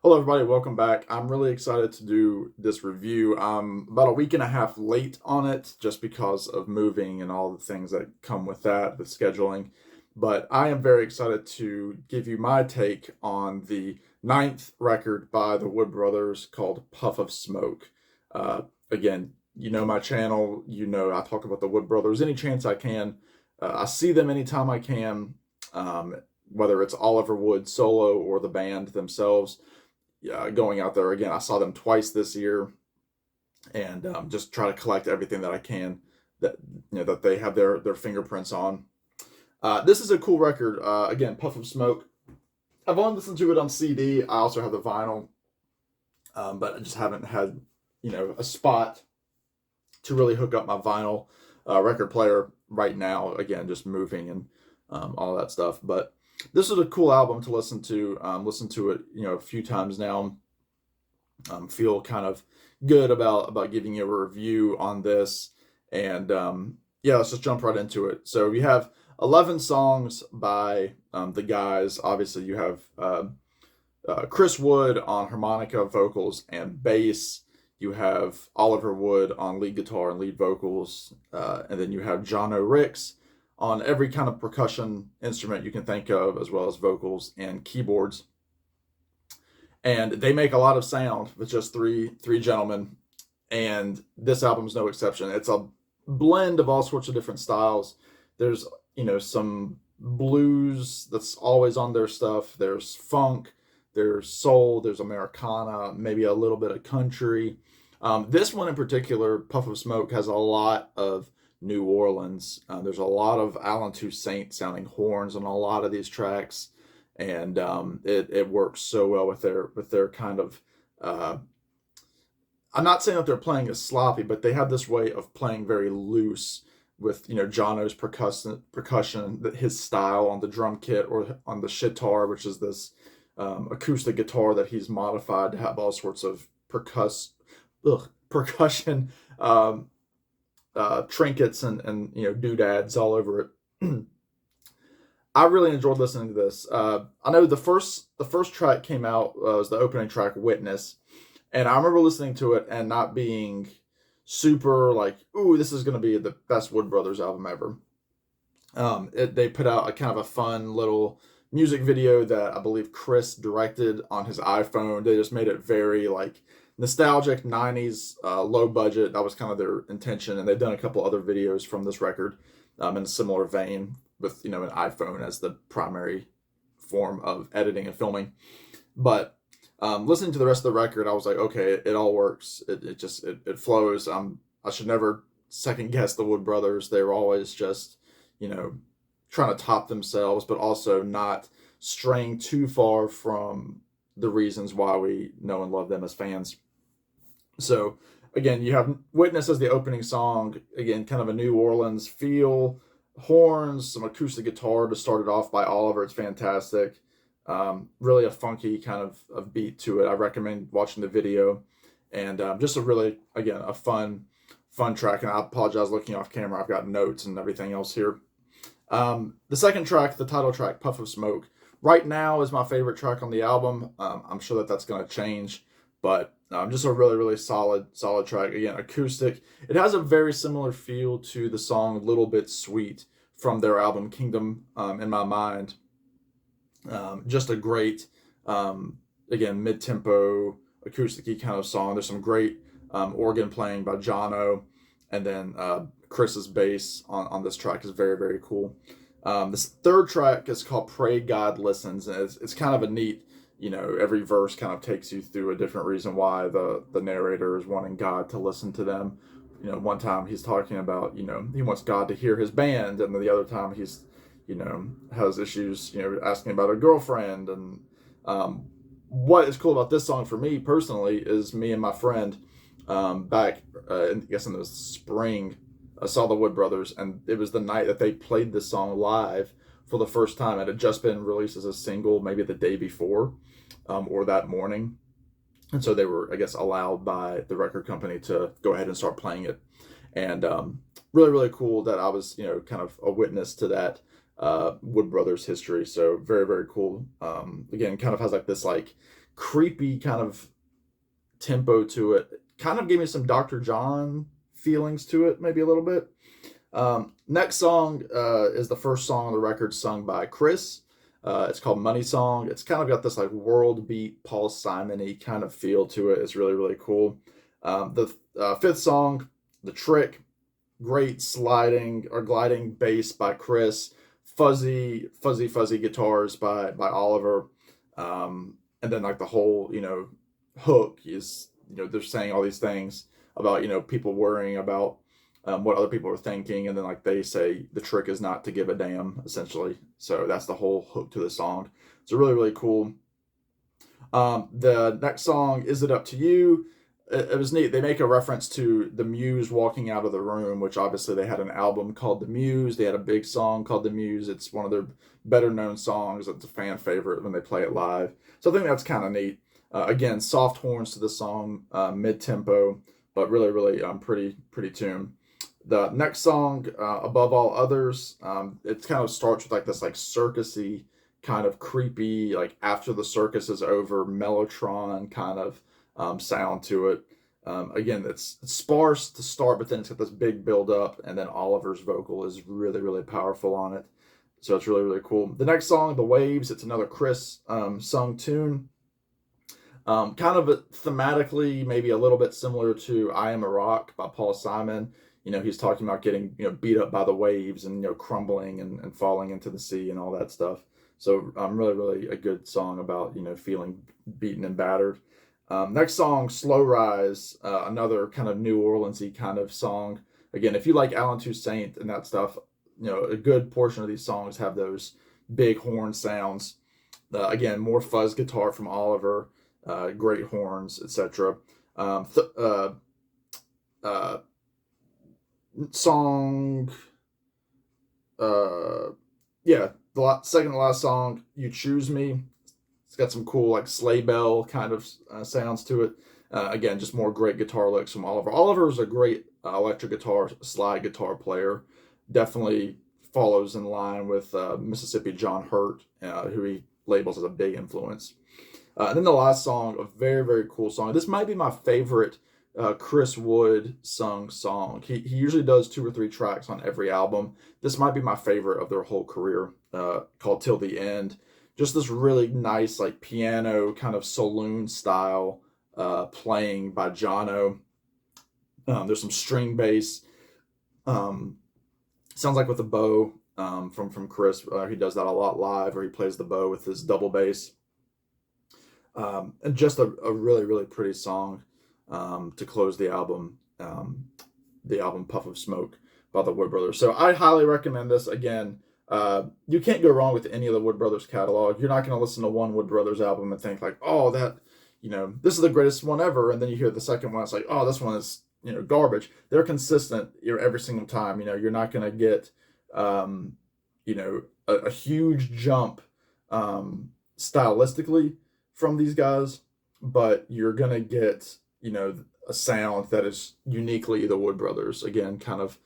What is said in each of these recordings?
Hello, everybody. Welcome back. I'm really excited to do this review. I'm about a week and a half late on it just because of moving and all the things that come with that, the scheduling. But I am very excited to give you my take on the ninth record by the Wood Brothers called Puff of Smoke. Again, you know my channel, you know I talk about the Wood Brothers any chance I can. I see them anytime I can, whether it's Oliver Wood solo or the band themselves. Going out there again. I saw them twice this year, and just try to collect everything that I can that that they have their fingerprints on. This is a cool record. Again, Puff of Smoke. I've only listened to it on CD. I also have the vinyl, but I just haven't had a spot to really hook up my vinyl record player right now. Again, just moving and all that stuff, but this is a cool album to listen to. Listen to it, a few times now. Feel kind of good about giving you a review on this, and yeah, let's just jump right into it. So we have 11 songs by the guys. Obviously, you have Chris Wood on harmonica, vocals, and bass. You have Oliver Wood on lead guitar and lead vocals, and then you have Jono Ricks on every kind of percussion instrument you can think of, as well as vocals and keyboards. And they make a lot of sound with just three gentlemen, and this album's no exception. It's a blend of all sorts of different styles. There's some blues that's always on their stuff. There's funk, there's soul, there's Americana, maybe a little bit of country. This one in particular, Puff of Smoke, has a lot of New Orleans. There's a lot of Allen Toussaint sounding horns on a lot of these tracks, and it works so well with their kind of. I'm not saying that they're playing as sloppy, but they have this way of playing very loose with Jono's percussion, his style on the drum kit or on the shitar, which is this acoustic guitar that he's modified to have all sorts of percussion. Trinkets and doodads all over it. I really enjoyed listening to this. I know the first track came out was the opening track, Witness, and I remember listening to it and not being super like, ooh, this is going to be the best Wood Brothers album ever. They put out a kind of a fun little music video that I believe Chris directed on his iPhone. They just made it very like nostalgic 90s, low budget. That was kind of their intention, and they've done a couple other videos from this record in a similar vein with an iPhone as the primary form of editing and filming. But listening to the rest of the record, I was like, okay, it all works. It flows. I should never second guess the Wood Brothers. They were always just trying to top themselves, but also not straying too far from the reasons why we know and love them as fans. So again, you have Witness as the opening song. Again, kind of a New Orleans feel, horns, some acoustic guitar to start it off by Oliver. It's fantastic. Really a funky kind of beat to it. I recommend watching the video, and just a really, again, a fun track. And I apologize looking off camera. I've got notes and everything else here. The second track, the title track, Puff of Smoke, right now is my favorite track on the album. I'm sure that's going to change, but just a really, really solid track. Again, acoustic. It has a very similar feel to the song Little Bit Sweet from their album Kingdom, in my mind. Just a great, again, mid-tempo, acoustic-y kind of song. There's some great organ playing by Jono, and then Chris's bass on this track is very, very cool. This third track is called Pray God Listens, and it's kind of a neat, every verse kind of takes you through a different reason why the narrator is wanting God to listen to them. One time he's talking about, he wants God to hear his band, and then the other time he's, has issues, asking about a girlfriend. And what is cool about this song for me personally is me and my friend back, I guess in the spring, I saw the Wood Brothers, and it was the night that they played this song live for the first time. It had just been released as a single, maybe the day before, or that morning. And so they were, I guess, allowed by the record company to go ahead and start playing it. And really, really cool that I was, kind of a witness to that Wood Brothers history. So very, very cool. Again, kind of has like this like creepy kind of tempo to it. Kind of gave me some Dr. John feelings to it, maybe a little bit. Next song is the first song on the record sung by Chris. It's called Money Song. It's kind of got this like world beat, Paul Simon-y kind of feel to it. It's really, really cool. The fifth song, The Trick, great sliding or gliding bass by Chris, fuzzy guitars by Oliver, and then like the whole hook is they're saying all these things about people worrying about what other people are thinking, and then like they say the trick is not to give a damn, essentially. So that's the whole hook to the song. It's really, really cool. The next song, Is It Up to You? It was neat. They make a reference to the Muse walking out of the room, which obviously they had an album called The Muse. They had a big song called The Muse. It's one of their better known songs. It's a fan favorite when they play it live. So I think that's kind of neat. Again, soft horns to the song, mid tempo, but really, really pretty tune. The next song, Above All Others, it kind of starts with like this like circusy kind of creepy, like after the circus is over, Mellotron kind of sound to it. Again, it's sparse to start, but then it's got this big build up, and then Oliver's vocal is really, really powerful on it. So it's really, really cool. The next song, The Waves, it's another Chris sung tune. Kind of thematically, maybe a little bit similar to I Am a Rock by Paul Simon. He's talking about getting, beat up by the waves and, crumbling and falling into the sea and all that stuff. So really, really a good song about, feeling beaten and battered. Next song, Slow Rise, another kind of New Orleans-y kind of song. Again, if you like Allen Toussaint and that stuff, a good portion of these songs have those big horn sounds. Again, more fuzz guitar from Oliver, great horns, etc. Song, yeah, the second to last song, You Choose Me. It's got some cool like sleigh bell kind of sounds to it. Again, just more great guitar licks from Oliver. Oliver is a great electric guitar, slide guitar player. Definitely follows in line with Mississippi John Hurt, who he labels as a big influence. And then the last song, a very, very cool song. This might be my favorite Chris Wood sung song. He usually does 2 or 3 tracks on every album. This might be my favorite of their whole career, called Till the End. Just this really nice, like piano kind of saloon style playing by Jono. There's some string bass. Sounds like with a bow from Chris. He does that a lot live, or he plays the bow with his double bass. And just a really, really pretty song to close the album Puff of Smoke by the Wood Brothers. So I highly recommend this. Again, you can't go wrong with any of the Wood Brothers catalog. You're not going to listen to one Wood Brothers album and think like, oh, this is the greatest one ever. And then you hear the second one, it's like, oh, this one is, garbage. They're consistent every single time. You're not going to get, a huge jump stylistically from these guys, but you're going to get, a sound that is uniquely the Wood Brothers. Again, kind of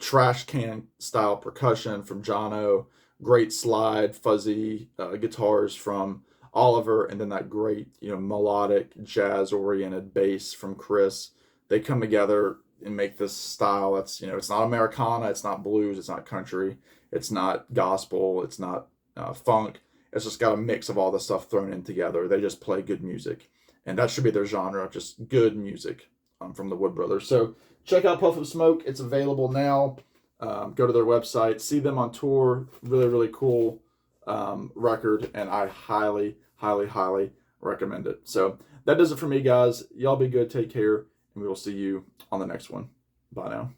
trash can style percussion from Jono, great slide, fuzzy guitars from Oliver, and then that great, melodic, jazz-oriented bass from Chris. They come together and make this style that's, it's not Americana, it's not blues, it's not country, it's not gospel, it's not funk. It's just got a mix of all the stuff thrown in together. They just play good music. And that should be their genre, just good music from the Wood Brothers. So check out Puff of Smoke. It's available now. Go to their website. See them on tour. Really, really cool record. And I highly, highly, highly recommend it. So that does it for me, guys. Y'all be good. Take care. And we will see you on the next one. Bye now.